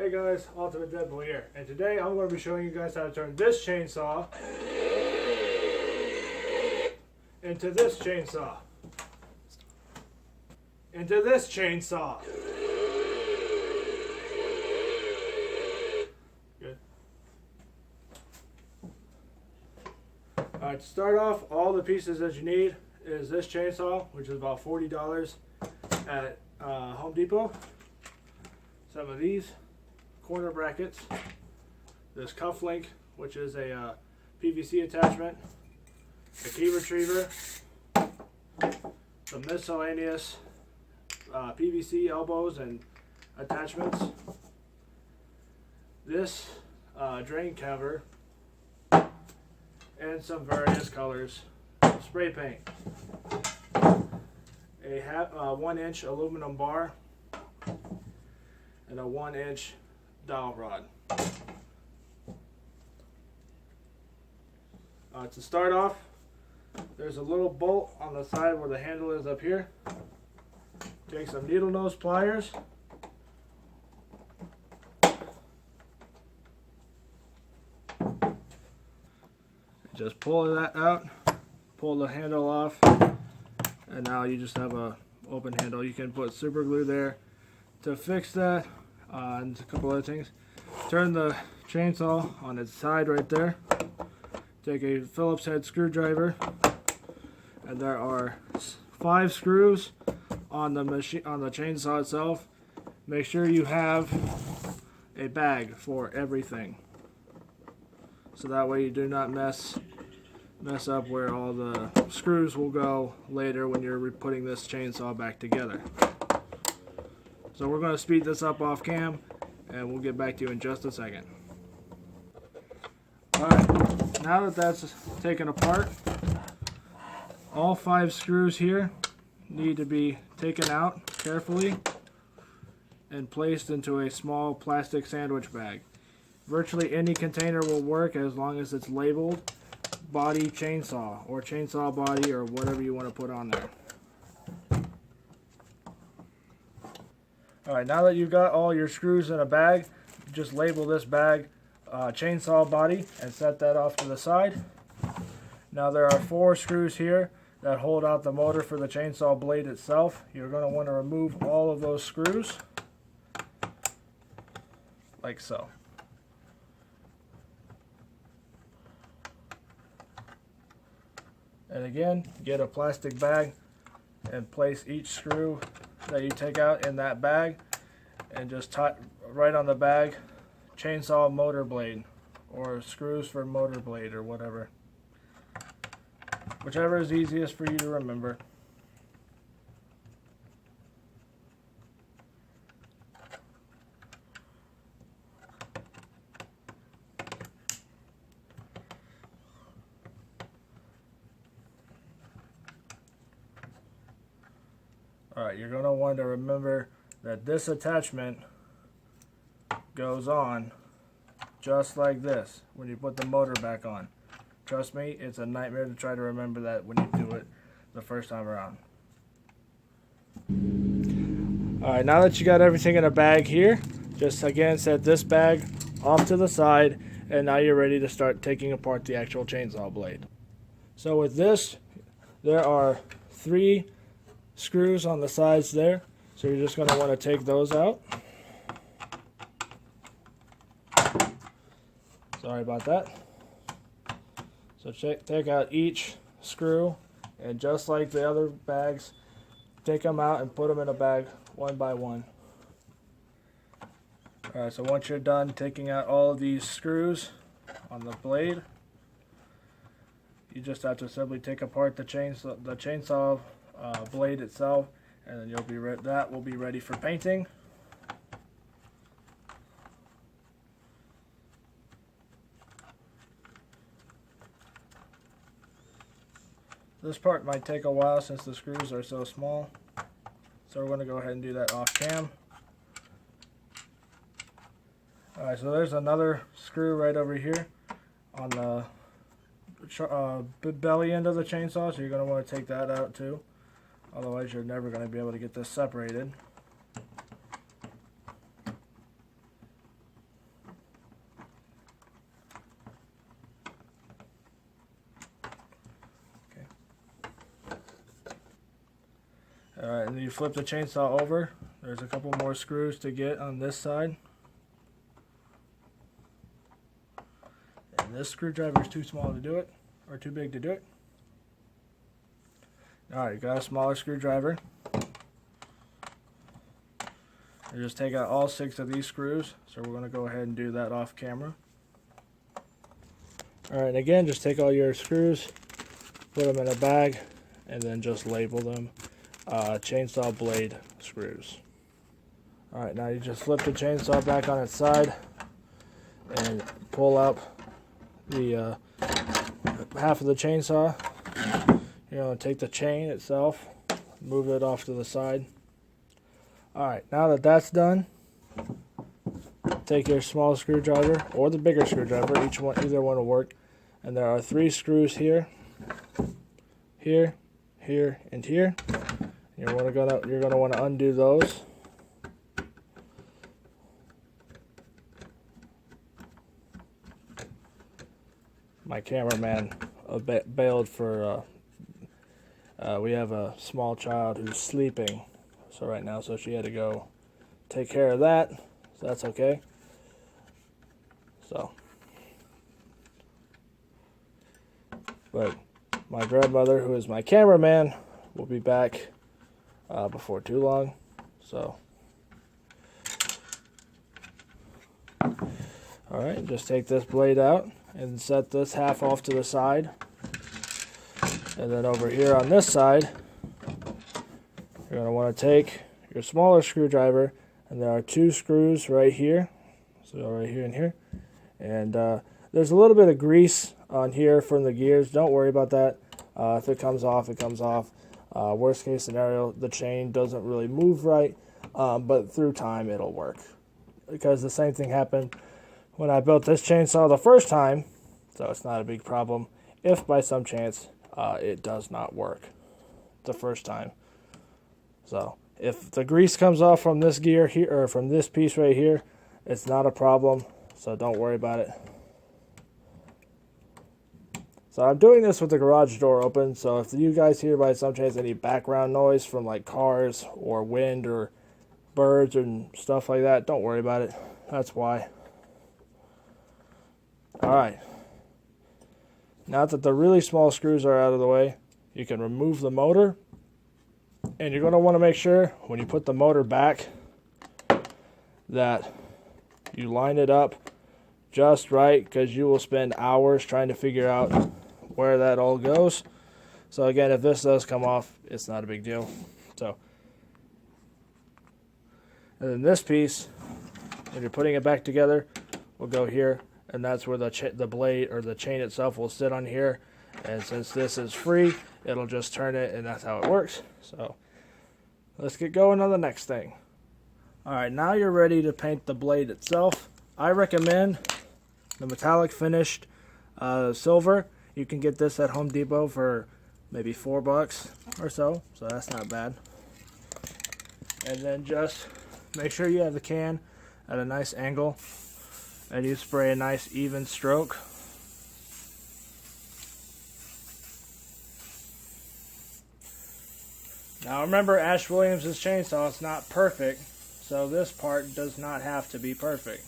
Hey guys, Ultimate Deadpool here, and today I'm going to be showing you guys how to turn this chainsaw into this chainsaw, into this chainsaw. Good. Alright, to start off, all the pieces that you need is this chainsaw, which is about $40 at Home Depot. Some of these corner brackets, this cuff link, which is a PVC attachment, a key retriever, some miscellaneous PVC elbows and attachments, this drain cover, and some various colors of spray paint. A 1-inch aluminum bar and a 1-inch dowel rod. To start off, there's a little bolt on the side where the handle is up here. Take some needle nose pliers. Just pull that out, pull the handle off, and now you just have a open handle. You can put super glue there to fix that. And a couple other things. Turn the chainsaw on its side right there. Take a Phillips head screwdriver, and there are 5 screws on the machine, on the chainsaw itself. Make sure you have a bag for everything, so that way you do not mess up where all the screws will go later when you're putting this chainsaw back together. So we're going to speed this up off cam, and we'll get back to you in just a second. Alright, now that that's taken apart, all 5 screws here need to be taken out carefully and placed into a small plastic sandwich bag. Virtually any container will work as long as it's labeled body chainsaw or chainsaw body or whatever you want to put on there. Alright, now that you've got all your screws in a bag, just label this bag chainsaw body and set that off to the side. Now there are 4 screws here that hold out the motor for the chainsaw blade itself. You're going to want to remove all of those screws, like so. And again, get a plastic bag and place each screw that you take out in that bag, and just tie right on the bag chainsaw motor blade, or screws for motor blade, or whatever, whichever is easiest for you to remember. Alright, you're going to want to remember that this attachment goes on just like this when you put the motor back on. Trust me, it's a nightmare to try to remember that when you do it the first time around. Alright, now that you got everything in a bag here, just again set this bag off to the side, and now you're ready to start taking apart the actual chainsaw blade. So with this, there are 3 screws on the sides there, so you're just going to want to take those out. Sorry about that. So take out each screw, and just like the other bags, take them out and put them in a bag one by one. Alright, so once you're done taking out all of these screws on the blade, you just have to simply take apart the chainsaw blade itself, and then you'll be that will be ready for painting. This part might take a while since the screws are so small, so we're going to go ahead and do that off cam. Alright, so there's another screw right over here on the belly end of the chainsaw, so you're going to want to take that out too. Otherwise you're never going to be able to get this separated. Alright, and then you flip the chainsaw over. There's a couple more screws to get on this side. And this screwdriver is too small to do it, or too big to do it. Alright, you got a smaller screwdriver. You just take out all 6 of these screws. So we're going to go ahead and do that off camera. Alright, and again, just take all your screws, put them in a bag, and then just label them chainsaw blade screws. Alright, now you just flip the chainsaw back on its side and pull up the half of the chainsaw. You're going to take the chain itself, move it off to the side. Alright, now that that's done, take your small screwdriver or the bigger screwdriver, either one will work. And there are 3 screws here, here, here, and here. You're gonna want to undo those. My cameraman bailed for. We have a small child who's sleeping, so right now, so she had to go take care of that. So that's okay. So. But my grandmother, who is my cameraman, will be back before too long. So, alright, just take this blade out and set this half off to the side. And then over here on this side, you're going to want to take your smaller screwdriver, and there are 2 screws right here. So right here and here. And there's a little bit of grease on here from the gears. Don't worry about that. If it comes off, it comes off. Worst case scenario, the chain doesn't really move right, but through time it'll work. Because the same thing happened when I built this chainsaw the first time, so it's not a big problem if by some chance it does not work the first time. So if the grease comes off from this gear here, or from this piece right here, it's not a problem, so don't worry about it. So I'm doing this with the garage door open, so if you guys hear by some chance any background noise from like cars or wind or birds and stuff like that, don't worry about it. That's why. Alright. Now that the really small screws are out of the way, you can remove the motor. And you're going to want to make sure when you put the motor back that you line it up just right, because you will spend hours trying to figure out where that all goes. So again, if this does come off, it's not a big deal. So, and then this piece, when you're putting it back together, will go here, and that's where the blade or the chain itself will sit on here. And since this is free, it'll just turn it, and that's how it works. So let's get going on the next thing. Alright, now you're ready to paint the blade itself. I recommend the metallic finished silver. You can get this at Home Depot for maybe $4 or so that's not bad. And then just make sure you have the can at a nice angle, and you spray a nice even stroke. Now remember, Ash Williams' chainsaw is not perfect, so this part does not have to be perfect.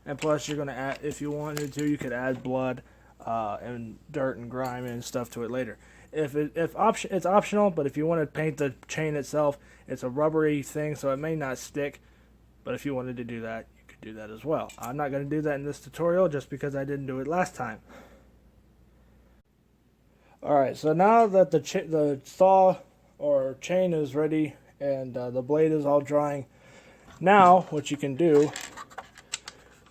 And plus, you're going to add, if you wanted to, you could add blood and dirt and grime and stuff to it later. It's optional, but if you want to paint the chain itself, it's a rubbery thing, so it may not stick. But if you wanted to do that, you could do that as well. I'm not going to do that in this tutorial just because I didn't do it last time. Alright, so now that the saw or chain is ready and the blade is all drying, now what you can do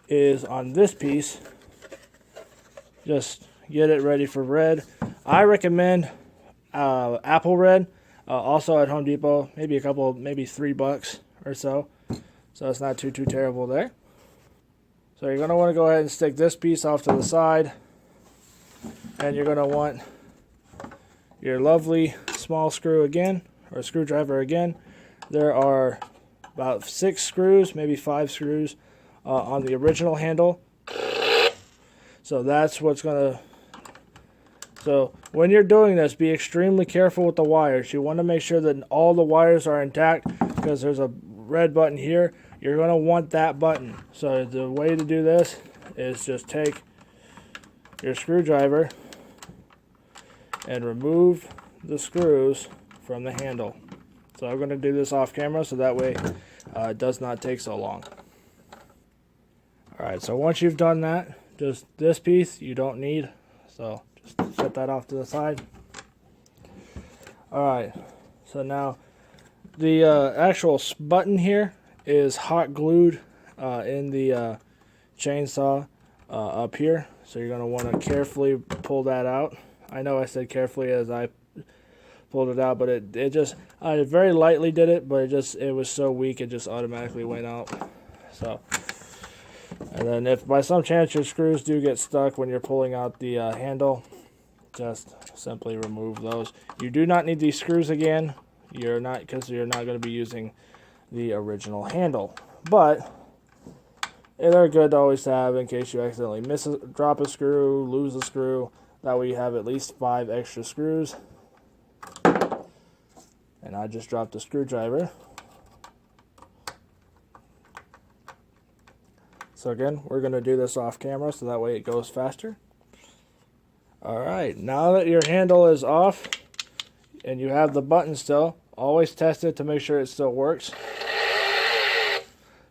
is on this piece, just get it ready for red. I recommend apple red, also at Home Depot, maybe $3 or so. So it's not too terrible there. So you're going to want to go ahead and stick this piece off to the side, and you're going to want your lovely small screw again, or screwdriver again. There are about 6 screws, maybe 5 screws on the original handle. So that's what's going to, So when you're doing this, be extremely careful with the wires. You want to make sure that all the wires are intact, because there's a red button here. You're going to want that button. So the way to do this is just take your screwdriver and remove the screws from the handle. So I'm going to do this off camera so that way it does not take so long. Alright, so once you've done that, just this piece you don't need, so just set that off to the side. Alright, so now the actual button here is hot glued in the chainsaw up here, so you're going to want to carefully pull that out. I know I said carefully as I pulled it out, but it just, I very lightly did it, but it was so weak it just automatically went out. So, and then if by some chance your screws do get stuck when you're pulling out the handle, just simply remove those. You do not need these screws again. Because you're not going to be using the original handle, but they're good to always have in case you accidentally drop a screw, lose a screw. That way you have at least 5 extra screws. And I just dropped a screwdriver. So again, we're going to do this off camera so that way it goes faster. Alright, now that your handle is off and you have the button still, always test it to make sure it still works.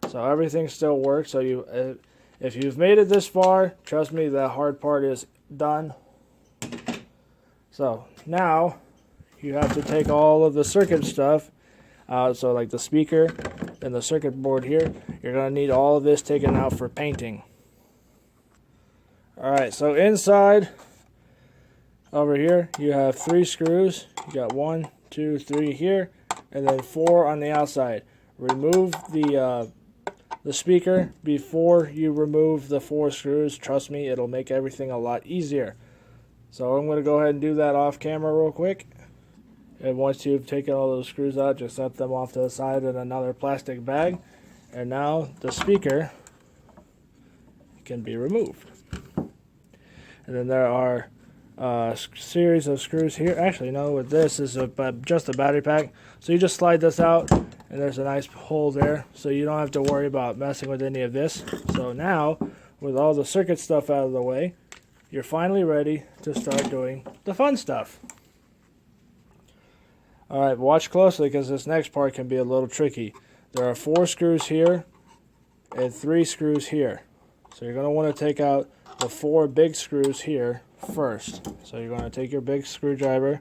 So everything still works. So if you've made it this far, trust me, the hard part is done. So now you have to take all of the circuit stuff out, so like the speaker and the circuit board here. You're going to need all of this taken out for painting. Alright, so inside over here you have 3 screws. You got 1, 2, 3 here, and then 4 on the outside. Remove the speaker before you remove the 4 screws. Trust me, it'll make everything a lot easier. So I'm going to go ahead and do that off camera real quick. And once you've taken all those screws out, just set them off to the side in another plastic bag. And now the speaker can be removed. And then there are a series of screws here. Actually, no, with this is just a battery pack. So you just slide this out, and there's a nice hole there. So you don't have to worry about messing with any of this. So now, with all the circuit stuff out of the way, you're finally ready to start doing the fun stuff. Alright, watch closely because this next part can be a little tricky. There are 4 screws here and 3 screws here. So you're going to want to take out the 4 big screws here first. So you're going to take your big screwdriver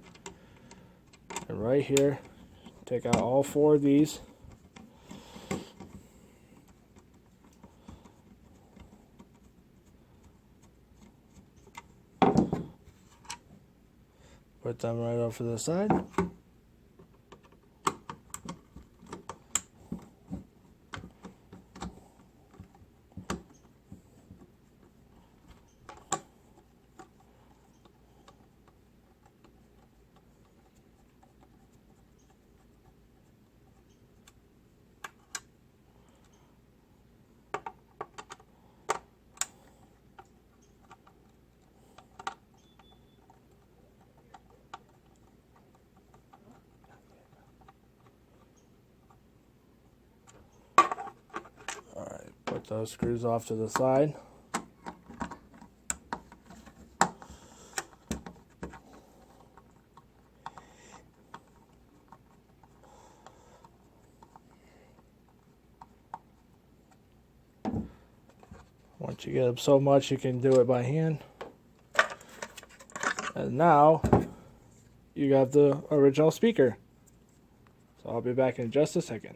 and right here, take out all 4 of these. Put them right off to the side. Put those screws off to the side. Once you get up so much, you can do it by hand. And now you got the original speaker. So I'll be back in just a second.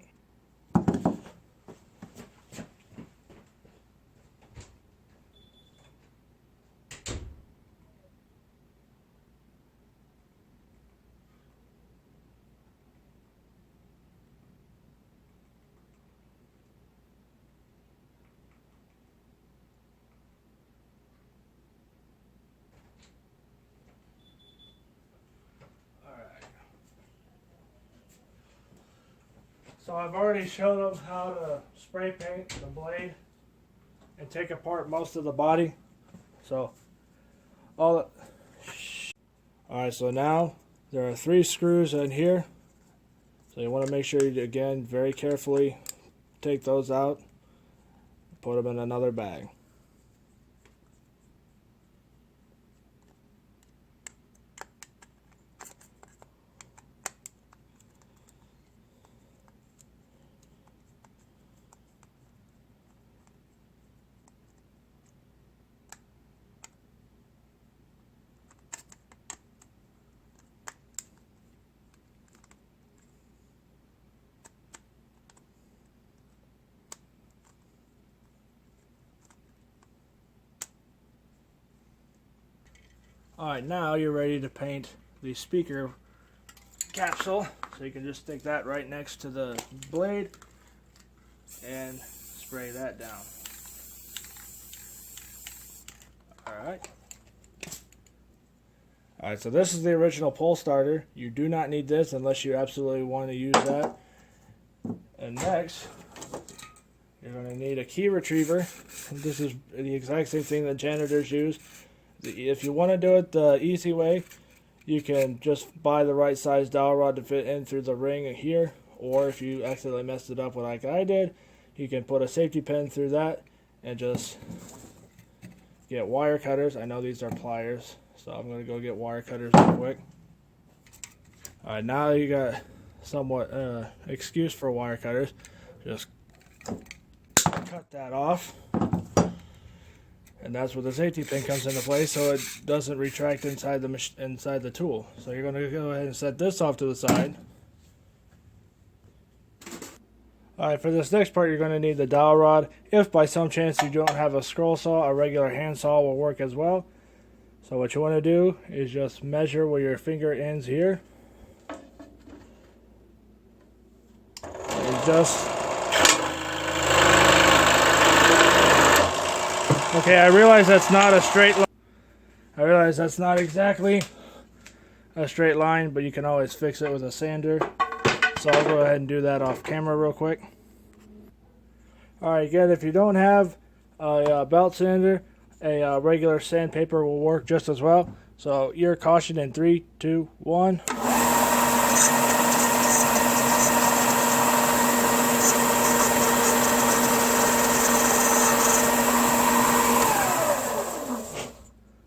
So I've already shown them how to spray paint the blade and take apart most of the body. So all Alright, so now there are 3 screws in here. So you want to make sure you, again, very carefully take those out. Put them in another bag. Alright, now you're ready to paint the speaker capsule. So you can just stick that right next to the blade and spray that down. Alright. Alright, so this is the original pole starter. You do not need this unless you absolutely want to use that. And next, you're going to need a key retriever. This is the exact same thing that janitors use. If you want to do it the easy way, you can just buy the right size dowel rod to fit in through the ring here, or if you accidentally messed it up like I did, you can put a safety pin through that and just get wire cutters. I know these are pliers, so I'm going to go get wire cutters real quick. Alright, now you got somewhat excuse for wire cutters. Just cut that off. And that's where the safety pin comes into play, so it doesn't retract inside the tool. So you're going to go ahead and set this off to the side. Alright, for this next part you're going to need the dowel rod. If by some chance you don't have a scroll saw, a regular hand saw will work as well. So what you want to do is just measure where your finger ends here. And just... Okay, I realize that's not a straight line. I realize that's not exactly a straight line, but you can always fix it with a sander. So I'll go ahead and do that off camera real quick. Alright, again, if you don't have a belt sander, a regular sandpaper will work just as well. So ear caution in 3, 2, 1.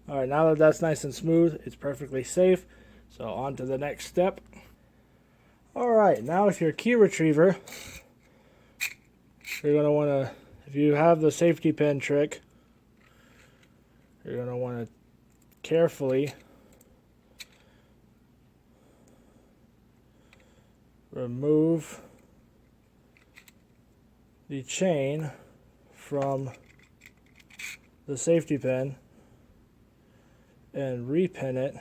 Alright, now that that's nice and smooth, it's perfectly safe. So on to the next step. Alright, now with your key retriever, you're going to want to, if you have the safety pin trick, you're going to want to carefully remove the chain from the safety pin and repin it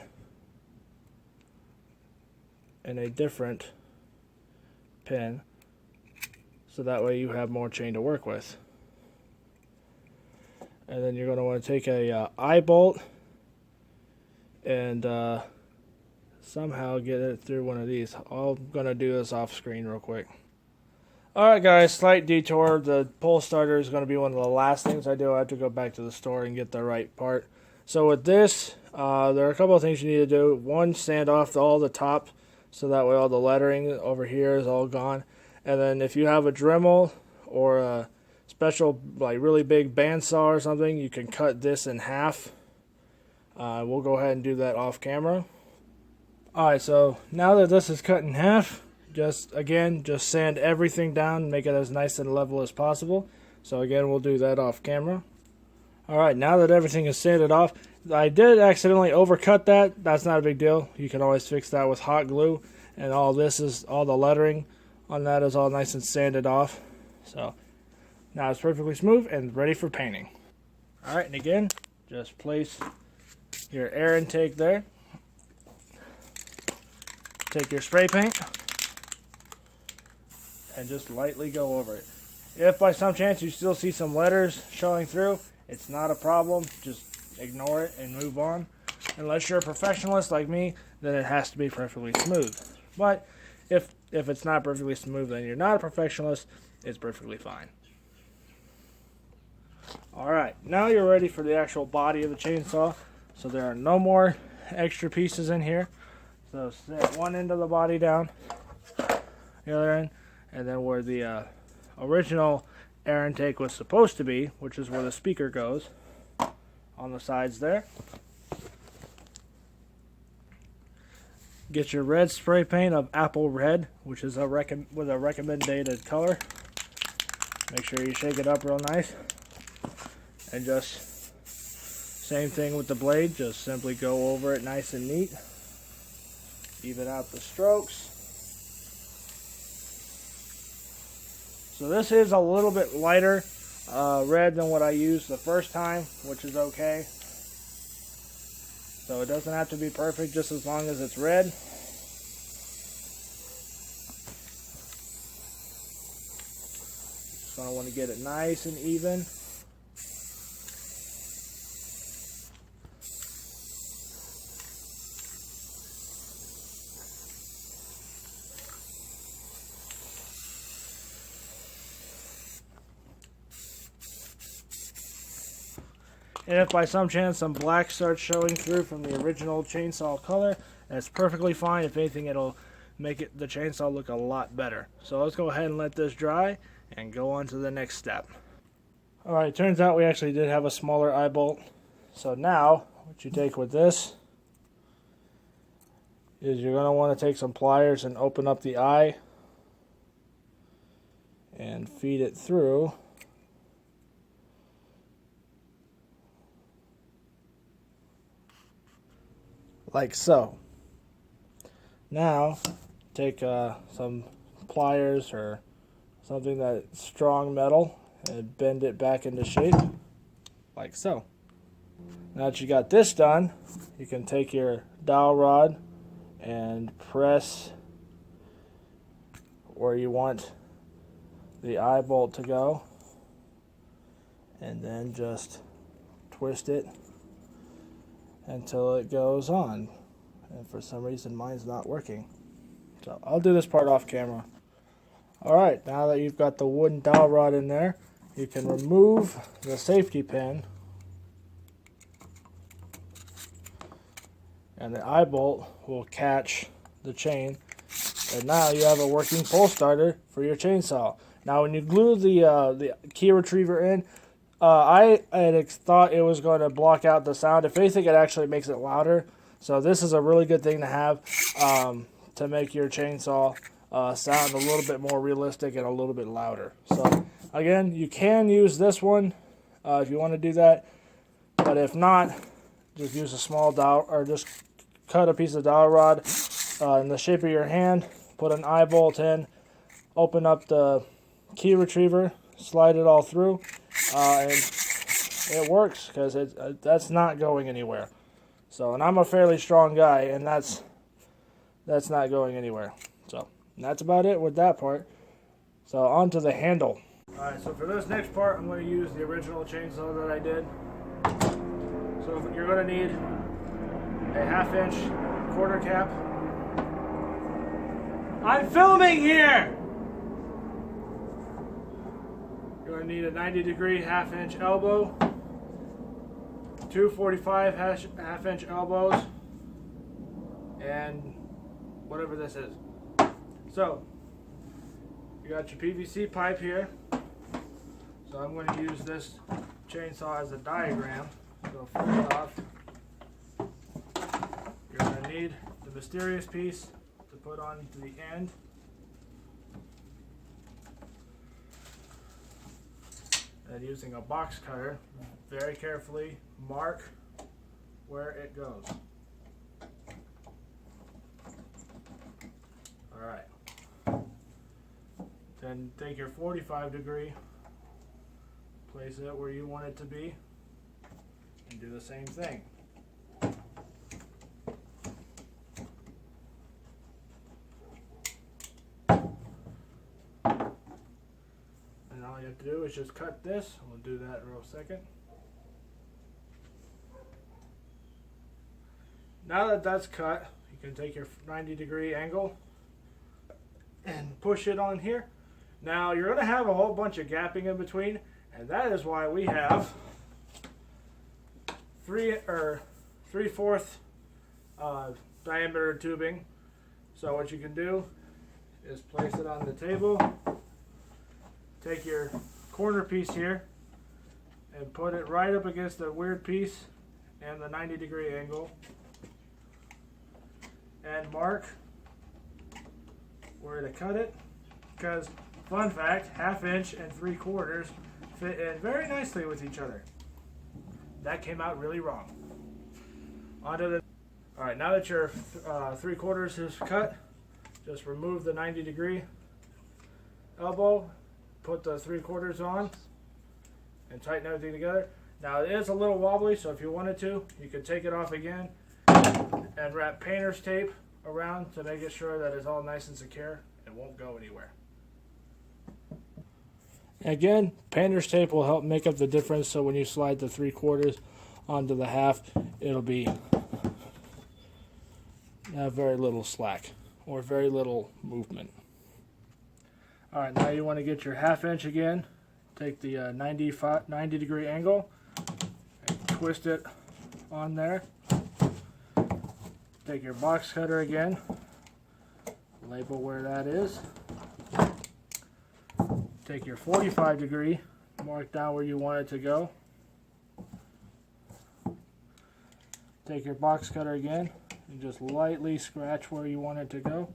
in a different pin, so that way you have more chain to work with. And then you're going to want to take a eye bolt and somehow get it through one of these. I'm going to do this off screen real quick. Alright guys, slight detour. The pole starter is going to be one of the last things I do. I have to go back to the store and get the right part. So with this, there are a couple of things you need to do. One, sand off all the top, so that way all the lettering over here is all gone. And then if you have a Dremel or a special, like really big bandsaw or something, you can cut this in half. We'll go ahead and do that off camera. Alright, so now that this is cut in half, just sand everything down and make it as nice and level as possible. So again, we'll do that off camera. Alright, now that everything is sanded off, I did accidentally overcut that. That's not a big deal. You can always fix that with hot glue. And all the lettering on that is all nice and sanded off. So now it's perfectly smooth and ready for painting. Alright, and again, just place your air intake there. Take your spray paint and just lightly go over it. If by some chance you still see some letters showing through, it's not a problem. Just ignore it and move on. Unless you're a professionalist like me, then it has to be perfectly smooth. But if it's not perfectly smooth, then you're not a professionalist. It's perfectly fine. Alright, now you're ready for the actual body of the chainsaw. So there are no more extra pieces in here. So set one end of the body down, the other end, and then where the original air intake was supposed to be, which is where the speaker goes, on the sides there. Get your red spray paint of Apple Red, which is a recommended color. Make sure you shake it up real nice. And just same thing with the blade, just simply go over it nice and neat. Even out the strokes. So this is a little bit lighter red than what I used the first time, which is okay. So it doesn't have to be perfect, just as long as it's red. Just gonna want to get it nice and even. And if by some chance some black starts showing through from the original chainsaw color, that's perfectly fine. If anything, it'll make the chainsaw look a lot better. So let's go ahead and let this dry and go on to the next step. Alright, turns out we actually did have a smaller eye bolt. So now, what you take with this is you're going to want to take some pliers and open up the eye and feed it through. Like so. Now, take some pliers or something that's strong metal and bend it back into shape, like so. Now that you got this done, you can take your dowel rod and press where you want the eye bolt to go, and then just twist it until it goes on. And for some reason mine's not working, so I'll do this part off camera. Alright, now that you've got the wooden dowel rod in there, you can remove the safety pin, and the eye bolt will catch the chain, and now you have a working pull starter for your chainsaw. Now when you glue the key retriever in, I had thought it was going to block out the sound. If anything, it actually makes it louder. So this is a really good thing to have to make your chainsaw sound a little bit more realistic and a little bit louder. So again, you can use this one if you want to do that. But if not, just use a small dowel, or just cut a piece of dowel rod in the shape of your hand, put an eye bolt in, open up the key retriever, slide it all through, and it works, because that's not going anywhere. So, and I'm a fairly strong guy, and that's not going anywhere. So that's about it with that part. So on to the handle. Alright, so for this next part, I'm going to use the original chainsaw that I did. So you're going to need a 1/2" quarter cap. I'm filming here! You're going to need a 90-degree 1/2" elbow, 2 45 1/2" elbows, and whatever this is. So, you got your PVC pipe here. So I'm going to use this chainsaw as a diagram. So first off, you're going to need the mysterious piece to put on to the end. And using a box cutter, very carefully mark where it goes. Alright. Then take your 45-degree, place it where you want it to be, and do the same thing. And all you have to do is just cut this. We'll do that in a real second. Now that that's cut, you can take your 90-degree angle and push it on here. Now you're going to have a whole bunch of gapping in between, and that is why we have 3/4 diameter tubing. So what you can do is place it on the table, take your corner piece here and put it right up against the weird piece and the 90-degree angle, and mark where to cut it, because fun fact, 1/2 inch and 3/4 fit in very nicely with each other. That came out really wrong. Onto the Alright, now that your 3/4 is cut, just remove the 90-degree elbow, put the 3/4 on, and tighten everything together. Now it is a little wobbly, so if you wanted to, you could take it off again and wrap painter's tape around to make it sure that it's all nice and secure. It won't go anywhere. Again, painter's tape will help make up the difference, so when you slide the 3/4 onto the 1/2, it'll be have very little slack or very little movement. Alright, now you want to get your 1/2 inch again. Take the 90-degree angle and twist it on there. Take your box cutter again, label where that is. Take your 45-degree, mark down where you want it to go. Take your box cutter again and just lightly scratch where you want it to go.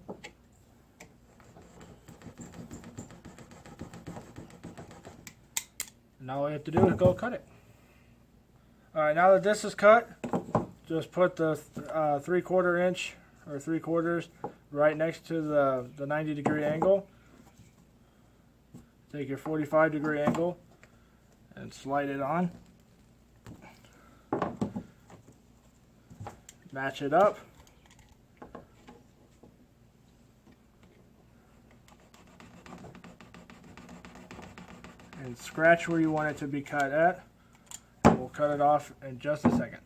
Now all you have to do is go cut it. Alright, now that this is cut, just put the 3/4 inch or 3/4 right next to the 90-degree angle. Take your 45-degree angle and slide it on. Match it up. And scratch where you want it to be cut at. And we'll cut it off in just a second.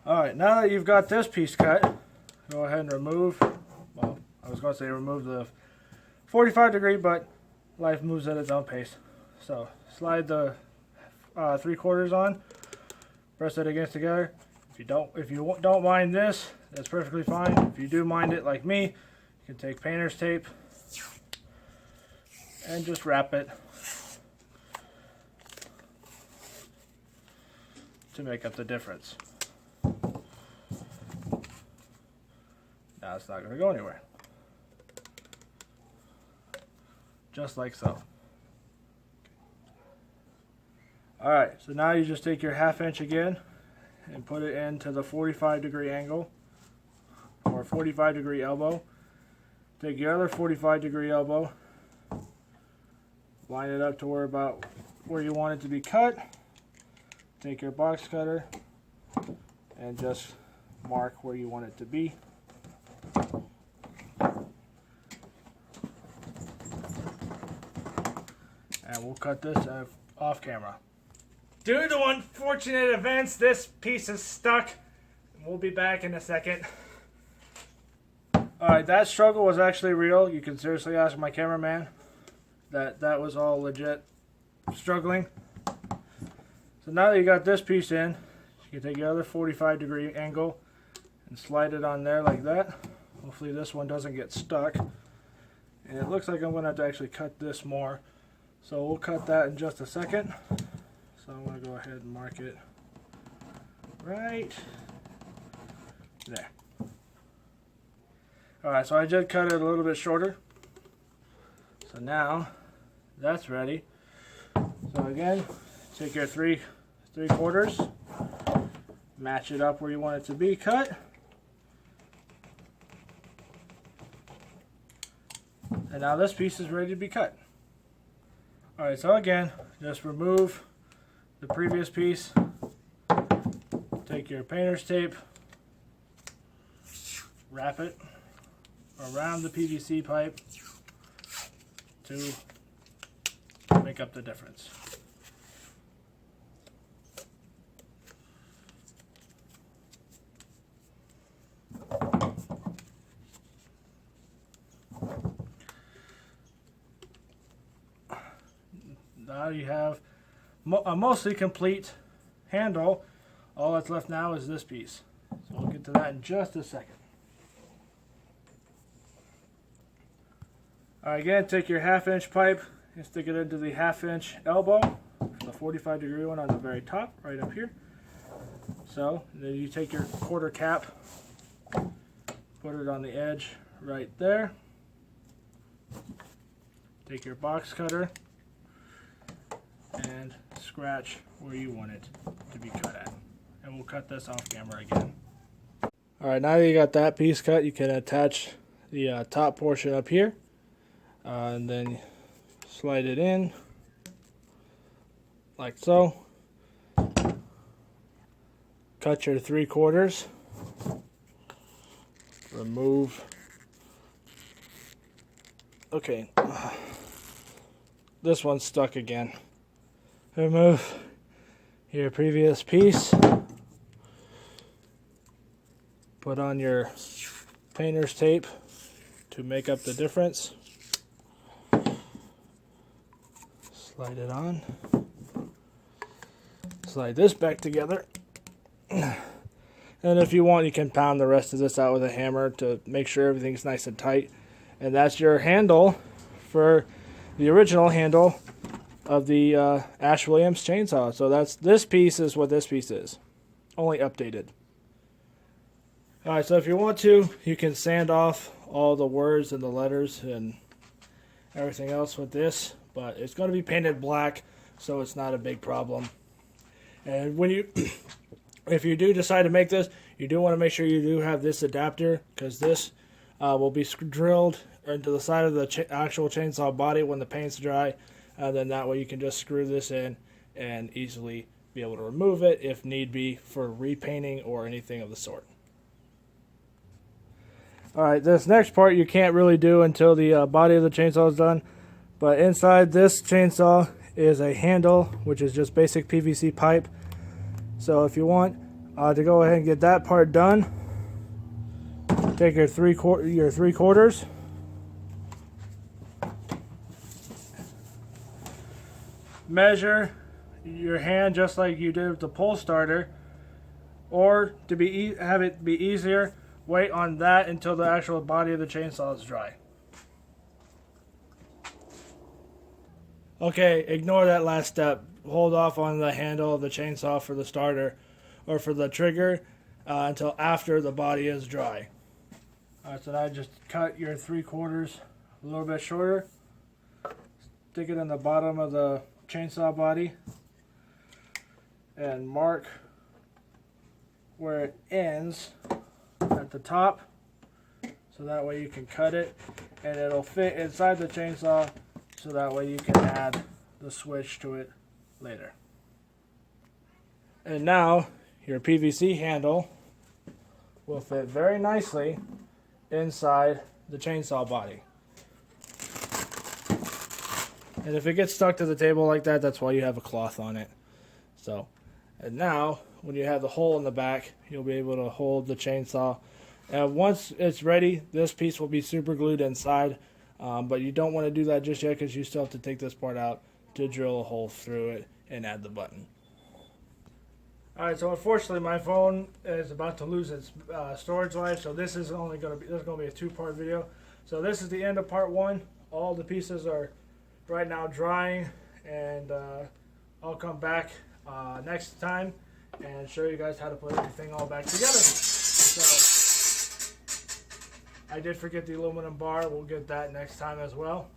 Alright, now that you've got this piece cut, go ahead and remove, well, I was going to say remove the 45-degree, but life moves at its own pace. So slide the 3/4 on, press it against together. If you don't mind this, that's perfectly fine. If you do mind it like me, you can take painter's tape and just wrap it to make up the difference. Now it's not going to go anywhere. Just like so. Alright, so now you just take your 1/2 inch again and put it into the 45-degree angle or 45-degree elbow. Take your other 45-degree elbow, line it up to where you want it to be cut. Take your box cutter and just mark where you want it to be. And we'll cut this off camera. Due to unfortunate events, this piece is stuck. We'll be back in a second. Alright, that struggle was actually real. You can seriously ask my cameraman. That was all legit struggling. So now that you got this piece in, you can take your other 45-degree angle and slide it on there like that. Hopefully this one doesn't get stuck. And it looks like I'm going to have to actually cut this more. So we'll cut that in just a second. So I'm going to go ahead and mark it right there. Alright, so I just cut it a little bit shorter. So now that's ready. So again, take your 3/4, match it up where you want it to be cut. And now this piece is ready to be cut. Alright, so again, just remove the previous piece. Take your painter's tape, wrap it around the PVC pipe to make up the difference. Now you have a mostly complete handle. All that's left now is this piece. So we'll get get to that in just a second. Alright, again, take your 1/2 inch pipe and stick it into the 1/2 inch elbow, the 45-degree one on the very top, right up here. So, then you take your quarter cap, put it on the edge right there. Take your box cutter and scratch where you want it to be cut at. And we'll cut this off camera again. Alright, now that you got that piece cut, you can attach the top portion up here. And then slide it in like so. Cut your 3/4. Remove. Okay. This one's stuck again. Remove your previous piece. Put on your painter's tape to make up the difference. Slide it on. Slide this back together. And if you want, you can pound the rest of this out with a hammer to make sure everything's nice and tight. And that's your handle for the original handle of the Ash Williams chainsaw. So this piece is what this piece is, only updated. Alright, so if you want to, you can sand off all the words and the letters and everything else with this. But it's going to be painted black, so it's not a big problem. And when you, if you do decide to make this, you do want to make sure you do have this adapter, because this will be drilled into the side of the actual chainsaw body when the paint's dry. And then that way you can just screw this in and easily be able to remove it if need be for repainting or anything of the sort. Alright, this next part you can't really do until the body of the chainsaw is done. But inside this chainsaw is a handle, which is just basic PVC pipe. So if you want to go ahead and get that part done, take your 3/4. Measure your hand just like you did with the pole starter, or to have it be easier, wait on that until the actual body of the chainsaw is dry. Okay, ignore that last step. Hold off on the handle of the chainsaw for the starter or for the trigger until after the body is dry. Alright, so now just cut your 3/4 a little bit shorter. Stick it in the bottom of the chainsaw body and mark where it ends at the top, so that way you can cut it and it'll fit inside the chainsaw. So that way you can add the switch to it later. And now your PVC handle will fit very nicely inside the chainsaw body. And if it gets stuck to the table like that, that's why you have a cloth on it. So, and now when you have the hole in the back, you'll be able to hold the chainsaw. And once it's ready, this piece will be super glued inside. But you don't want to do that just yet, because you still have to take this part out to drill a hole through it and add the button. Alright, so unfortunately my phone is about to lose its storage life, so this is going to be a 2-part video. So this is the end of part 1. All the pieces are right now drying, and I'll come back next time and show you guys how to put everything all back together. So I did forget the aluminum bar. We'll get that next time as well.